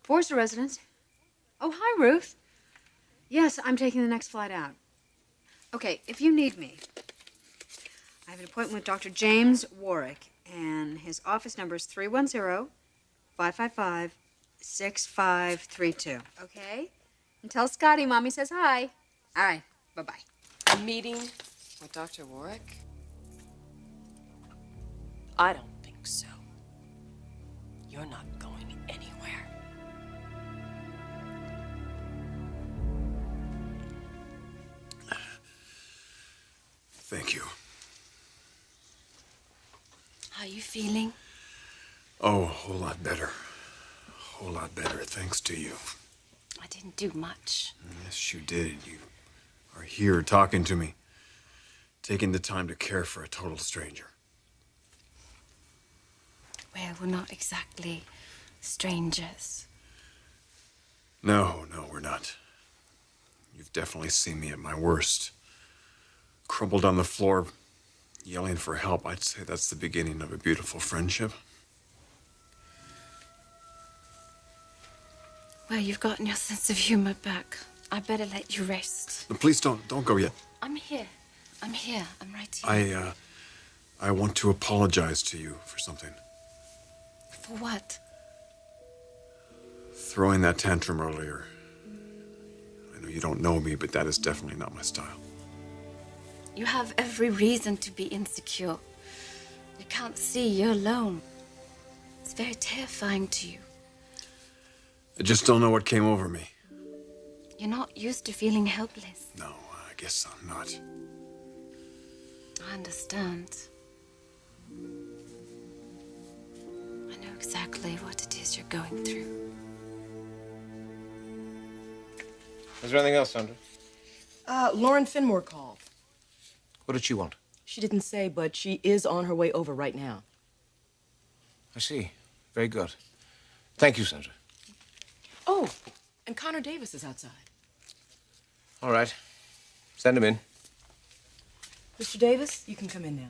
Forrester residence. Oh, hi, Ruth. Yes, I'm taking the next flight out. Okay, if you need me, I have an appointment with Dr. James Warwick, and his office number is 310-555-6532. Okay? And tell Scotty Mommy says hi. All right, bye-bye. A meeting with Dr. Warwick? I don't think so. You're not going anywhere. Thank you. How are you feeling? Oh, a whole lot better. A whole lot better, thanks to you. I didn't do much. Yes, you did. You are here talking to me. Taking the time to care for a total stranger. Well, we're not exactly strangers. No, we're not. You've definitely seen me at my worst. Crumpled on the floor, yelling for help. I'd say that's the beginning of a beautiful friendship. Well, you've gotten your sense of humor back. I better let you rest. No, please don't go yet. I'm here. I'm right here. I want to apologize to you for something. For what? Throwing that tantrum earlier. I know you don't know me, but that is definitely not my style. You have every reason to be insecure. You can't see you're alone. It's very terrifying to you. I just don't know what came over me. You're not used to feeling helpless. No, I guess I'm not. I understand. I know exactly what it is you're going through. Is there anything else, Sandra? Lauren Finmore called. What did she want? She didn't say, but she is on her way over right now. I see. Very good. Thank you, Sandra. Oh, and Connor Davis is outside. All right. Send him in. Mr. Davis, you can come in now.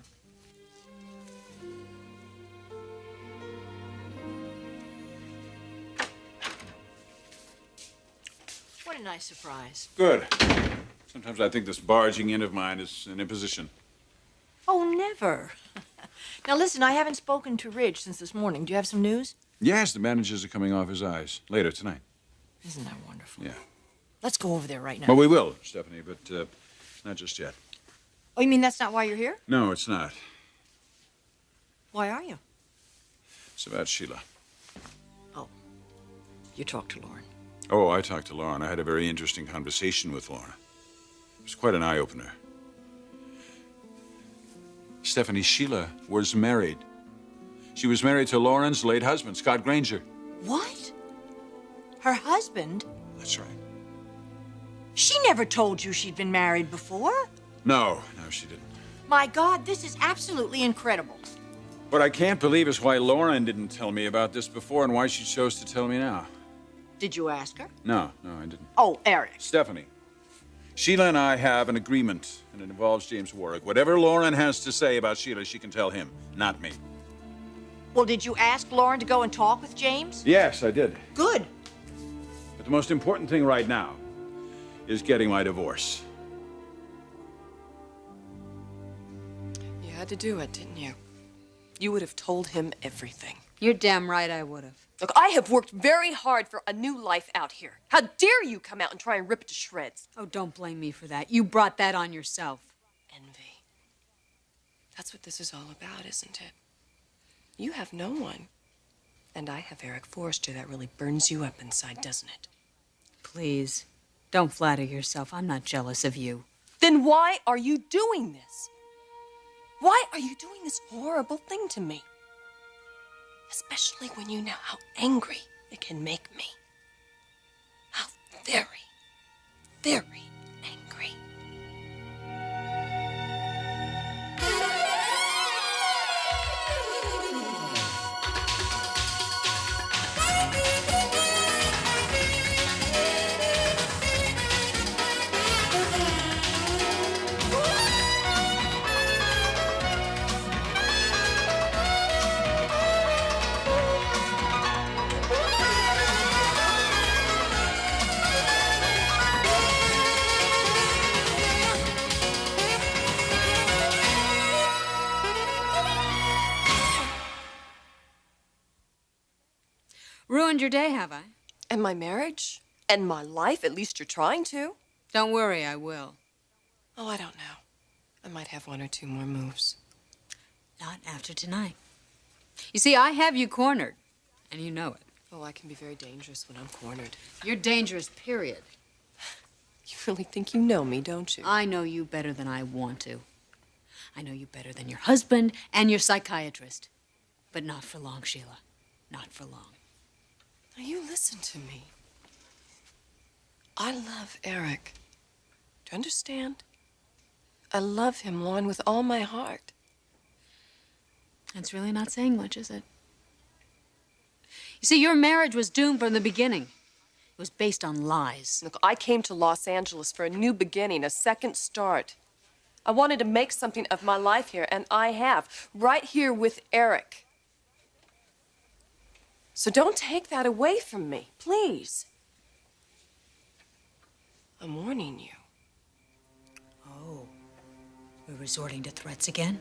What a nice surprise. Good. Sometimes I think this barging in of mine is an imposition. Oh, never. Now, listen, I haven't spoken to Ridge since this morning. Do you have some news? Yes, the bandages are coming off his eyes. Later tonight. Isn't that wonderful? Yeah. Let's go over there right now. Well, we will, Stephanie, but not just yet. Oh, you mean that's not why you're here? No, it's not. Why are you? It's about Sheila. Oh, you talked to Lauren. Oh, I talked to Lauren. I had a very interesting conversation with Lauren. It was quite an eye-opener. Stephanie, Sheila was married. She was married to Lauren's late husband, Scott Granger. What? Her husband? That's right. She never told you she'd been married before. No, she didn't. My God, this is absolutely incredible. What I can't believe is why Lauren didn't tell me about this before and why she chose to tell me now. Did you ask her? No, I didn't. Oh, Eric. Stephanie, Sheila and I have an agreement, and it involves James Warwick. Whatever Lauren has to say about Sheila, she can tell him, not me. Well, did you ask Lauren to go and talk with James? Yes, I did. Good. But the most important thing right now is getting my divorce. You had to do it, didn't you? You would have told him everything. You're damn right I would have. Look, I have worked very hard for a new life out here. How dare you come out and try and rip it to shreds? Oh, don't blame me for that. You brought that on yourself. Envy. That's what this is all about, isn't it? You have no one. And I have Eric Forrester. That really burns you up inside, doesn't it? Please, don't flatter yourself. I'm not jealous of you. Then why are you doing this? Why are you doing this horrible thing to me? Especially when you know how angry it can make me. How very, very angry. Ruined your day, have I? And my marriage? And my life? At least you're trying to. Don't worry, I will. Oh, I don't know. I might have one or two more moves. Not after tonight. You see, I have you cornered, and you know it. Oh, I can be very dangerous when I'm cornered. You're dangerous, period. You really think you know me, don't you? I know you better than I want to. I know you better than your husband and your psychiatrist. But not for long, Sheila. Not for long. Now, you listen to me. I love Eric. Do you understand? I love him, Lauren, with all my heart. That's really not saying much, is it? You see, your marriage was doomed from the beginning. It was based on lies. Look, I came to Los Angeles for a new beginning, a second start. I wanted to make something of my life here, and I have, right here with Eric. So don't take that away from me, please. I'm warning you. Oh, we're resorting to threats again?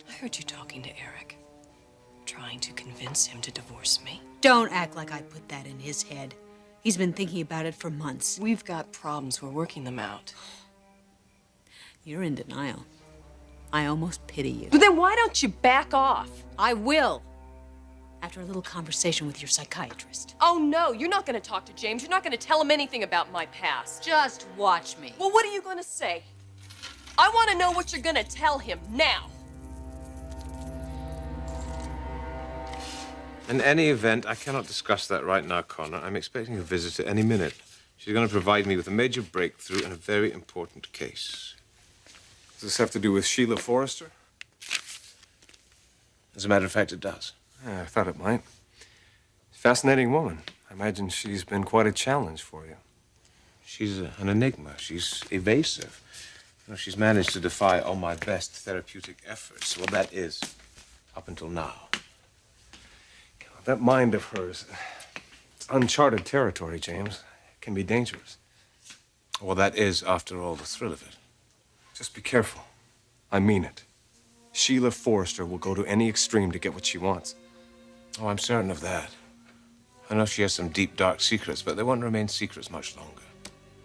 I heard you talking to Eric, trying to convince him to divorce me. Don't act like I put that in his head. He's been thinking about it for months. We've got problems. We're working them out. You're in denial. I almost pity you. But then why don't you back off? I will. After a little conversation with your psychiatrist. Oh, no, you're not going to talk to James. You're not going to tell him anything about my past. Just watch me. Well, what are you going to say? I want to know what you're going to tell him now. In any event, I cannot discuss that right now, Connor. I'm expecting a visitor any minute. She's going to provide me with a major breakthrough in a very important case. Does this have to do with Sheila Forrester? As a matter of fact, it does. Yeah, I thought it might. Fascinating woman. I imagine she's been quite a challenge for you. She's an enigma. She's evasive. You know, she's managed to defy all my best therapeutic efforts. Well, that is, up until now. That mind of hers, it's uncharted territory, James. It can be dangerous. Well, that is, after all, the thrill of it. Just be careful. I mean it. Sheila Forrester will go to any extreme to get what she wants. Oh, I'm certain of that. I know she has some deep, dark secrets, but they won't remain secrets much longer.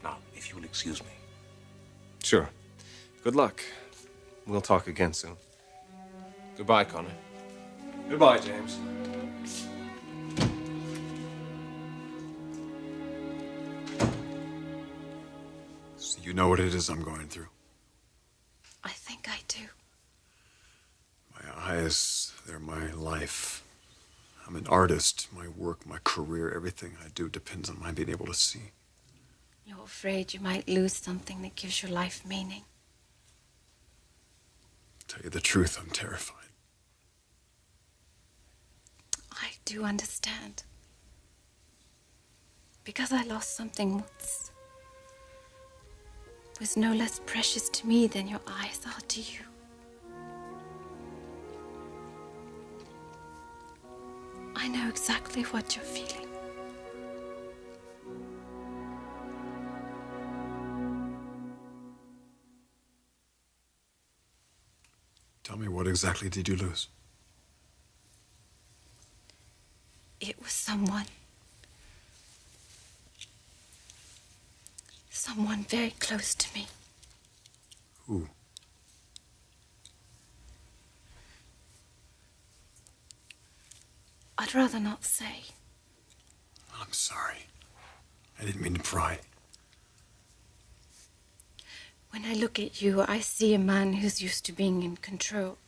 Now, if you will excuse me. Sure. Good luck. We'll talk again soon. Goodbye, Connor. Goodbye, James. So you know what it is I'm going through? I think I do. My eyes, they're my life. I'm an artist. My work, my career, everything I do depends on my being able to see. You're afraid you might lose something that gives your life meaning. Tell you the truth, I'm terrified. I do understand. Because I lost something once. It was no less precious to me than your eyes are to you. I know exactly what you're feeling. Tell me, what exactly did you lose? It was someone very close to me. Who? I'd rather not say. I'm sorry. I didn't mean to pry. When I look at you, I see a man who's used to being in control.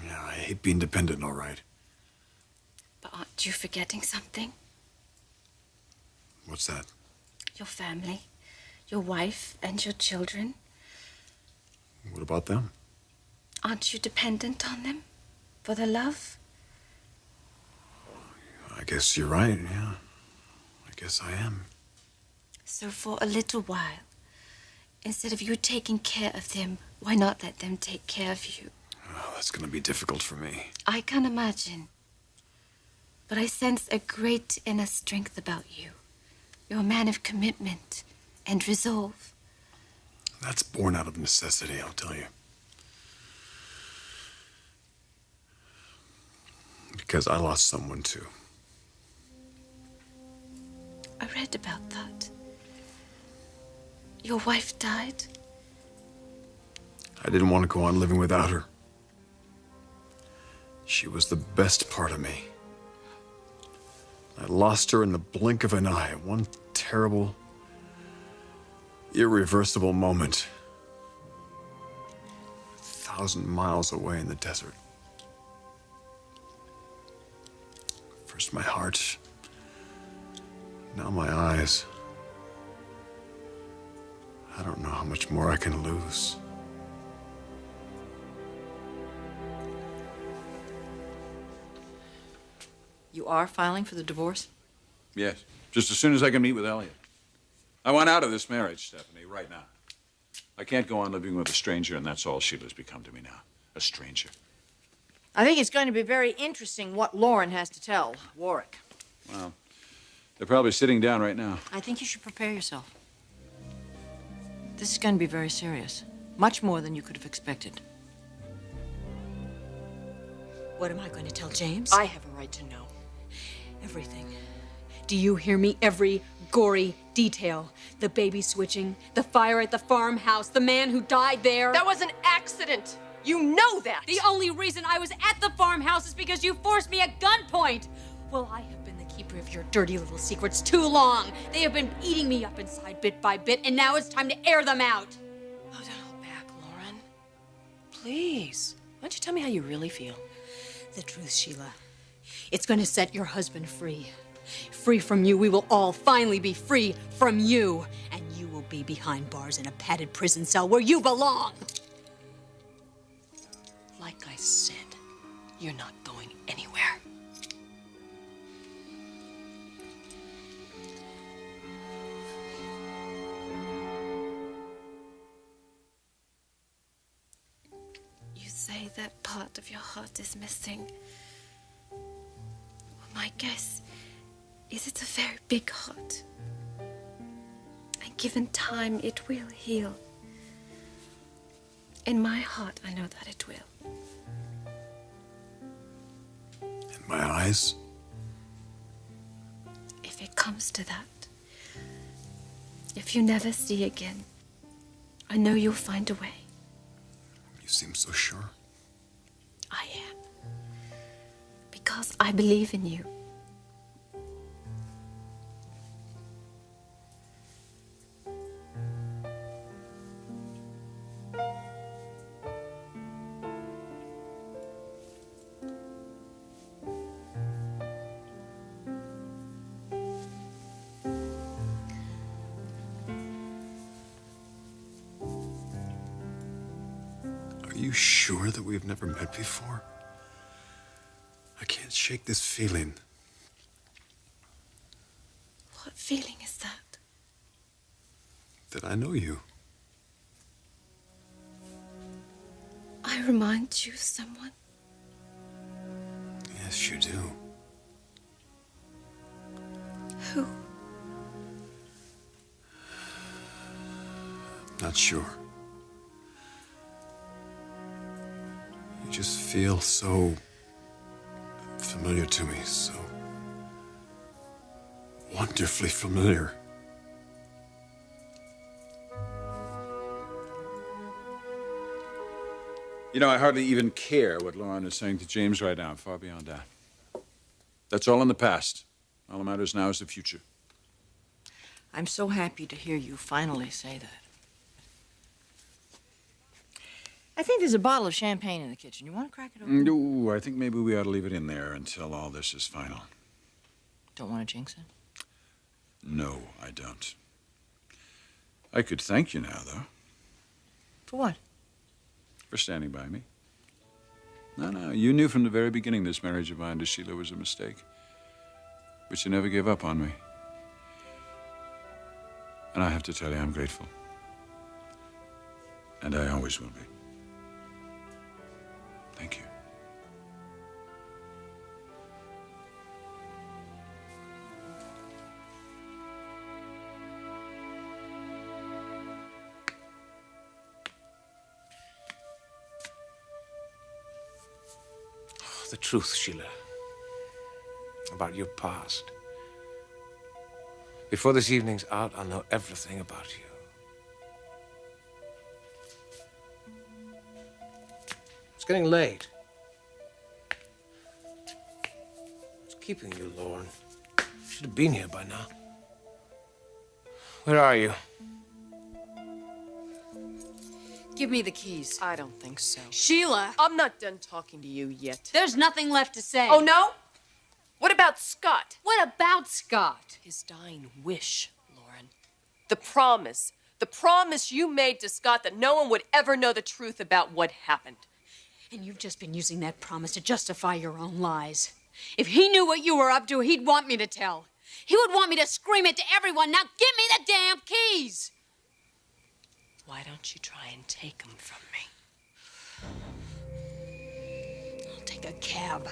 Yeah, I hate being dependent, all right. But aren't you forgetting something? What's that? Your family, your wife, and your children. What about them? Aren't you dependent on them for their love? I guess you're right, yeah. I guess I am. So for a little while, instead of you taking care of them, why not let them take care of you? Oh, that's gonna be difficult for me. I can imagine. But I sense a great inner strength about you. You're a man of commitment and resolve. That's born out of necessity, I'll tell you. Because I lost someone, too. I read about that. Your wife died? I didn't want to go on living without her. She was the best part of me. I lost her in the blink of an eye, one terrible, irreversible moment. 1,000 miles away in the desert. First my heart, now my eyes. I don't know how much more I can lose. You are filing for the divorce? Yes. Just as soon as I can meet with Elliot. I want out of this marriage, Stephanie, right now. I can't go on living with a stranger, and that's all Sheila's become to me now. A stranger. I think it's going to be very interesting what Lauren has to tell Warwick. Well, they're probably sitting down right now. I think you should prepare yourself. This is going to be very serious. Much more than you could have expected. What am I going to tell James? I have a right to know. Everything. Do you hear me? Every gory detail. The baby switching, the fire at the farmhouse, the man who died there. That was an accident. You know that. The only reason I was at the farmhouse is because you forced me at gunpoint. Well, I have been the keeper of your dirty little secrets too long. They have been eating me up inside bit by bit, and now it's time to air them out. Oh, don't hold back, Lauren. Please. Why don't you tell me how you really feel? The truth, Sheila. It's going to set your husband free. Free from you. We will all finally be free from you. And you will be behind bars in a padded prison cell where you belong. Like I said, you're not going anywhere. You say that part of your heart is missing. Well, my guess is it's a very big heart. And given time, it will heal. In my heart, I know that it will. In my eyes? If it comes to that, if you never see again, I know you'll find a way. You seem so sure. I am. Because I believe in you. Are you sure that we've never met before? I can't shake this feeling. What feeling is that? That I know you. I remind you of someone. Yes, you do. Who? Not sure. You just feel so familiar to me, so wonderfully familiar. You know, I hardly even care what Lauren is saying to James right now. I'm far beyond that. That's all in the past. All that matters now is the future. I'm so happy to hear you finally say that. I think there's a bottle of champagne in the kitchen. You want to crack it open? No, I think maybe we ought to leave it in there until all this is final. Don't want to jinx it? No, I don't. I could thank you now, though, For what? for standing by me. No, you knew from the very beginning this marriage of mine to Sheila was a mistake. But you never gave up on me. And I have to tell you, I'm grateful. And I always will be. Thank you. The truth, Sheila, about your past. Before this evening's out, I'll know everything about you. It's getting late. What's keeping you, Lauren? You should have been here by now. Where are you? Give me the keys. I don't think so. Sheila! I'm not done talking to you yet. There's nothing left to say. Oh, no? What about Scott? What about Scott? His dying wish, Lauren. The promise you made to Scott that no one would ever know the truth about what happened. And you've just been using that promise to justify your own lies. If he knew what you were up to, he'd want me to tell. He would want me to scream it to everyone. Now give me the damn keys! Why don't you try and take them from me? I'll take a cab.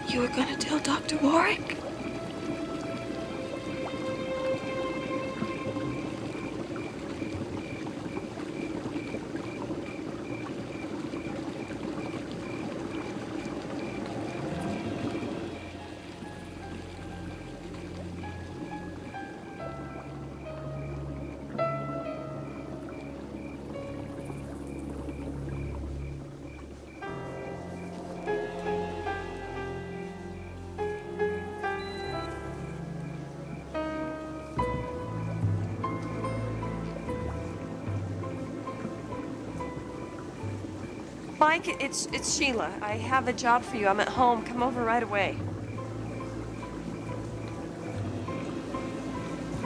You were gonna tell Dr. Warwick? Mike, it's Sheila. I have a job for you. I'm at home. Come over right away.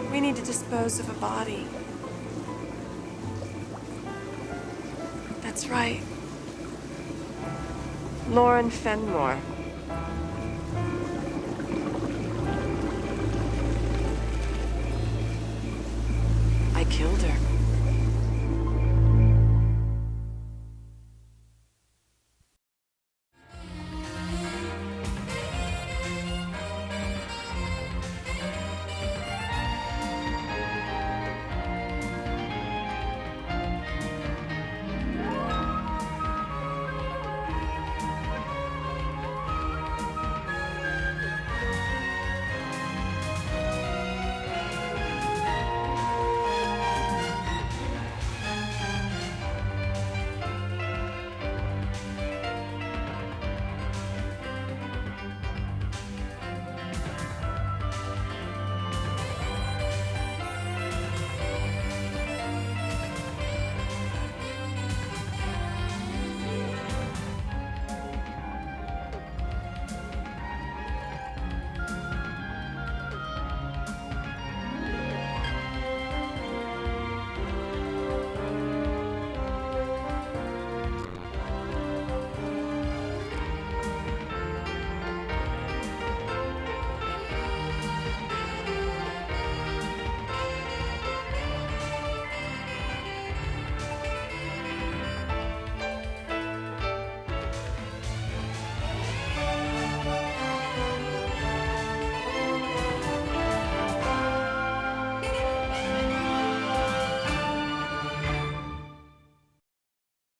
We need to dispose of a body. That's right. Lauren Fenmore. I killed her.